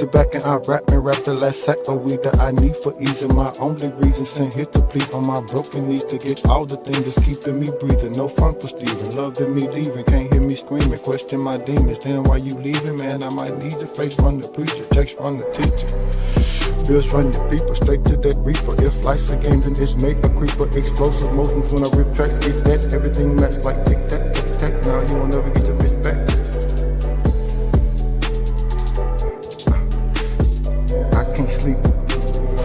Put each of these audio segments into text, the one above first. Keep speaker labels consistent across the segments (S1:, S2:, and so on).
S1: sit back and I rap the last sack of weed that I need for easing my only reason. Sent here to plead on my broken knees to get all the things that's keeping me breathing. No fun for Steven, loving me leaving, can't hear me screaming, question my demons. Damn, why you leaving, man? I might need your face, run the preacher, checks run the teacher. Bills run your people, straight to that reaper. If life's a game, then it's made a creeper. Explosive motions when I rip tracks, get that. Everything match like tic-tac, tic-tac. Now you won't never get your bitch back. I can't sleep.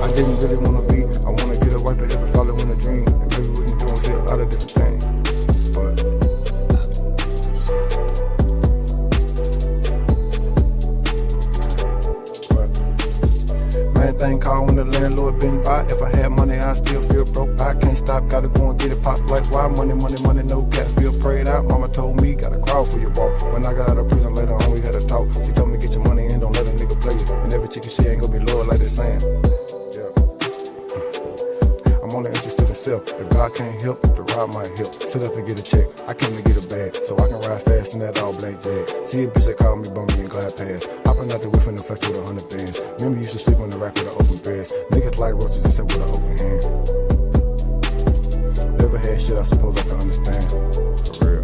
S1: I didn't really wanna be. I wanna get a wipe to heaven, following a dream. And maybe we can go and see a lot of different things. Thing called when the landlord been by. If I had money, I still feel broke. I can't stop, gotta go and get it popped. Like why? Money, money, money, no cat feel prayed out. Mama told me, gotta crawl for your ball. When I got out of prison later on, we had a talk. She told me, get your money in, don't let a nigga play it. And every chicken she ain't gonna be loyal like they saying. Yeah. I'm only interested in self. If God can't help, the ride might help. Sit up and get a check. I came to get a bag, so I can ride fast in that all black Jag. See a bitch that called me bummy and glide pass. Hopping out the whip in the flex with 100 bands. Remember, used to sleep on the rack with an open bed. Niggas like roaches except with an open hand. Never had shit I suppose I can understand. For real.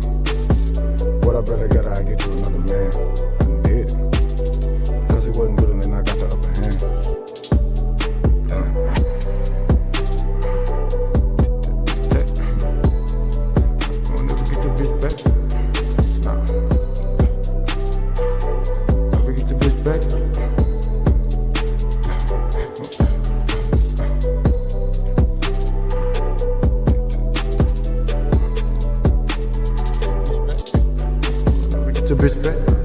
S1: What I better got, I get to another man. I did it. Cause it wasn't good and then I got the upper hand. I'll never get your bitch back. Nah. Never get your bitch back. Bitch back.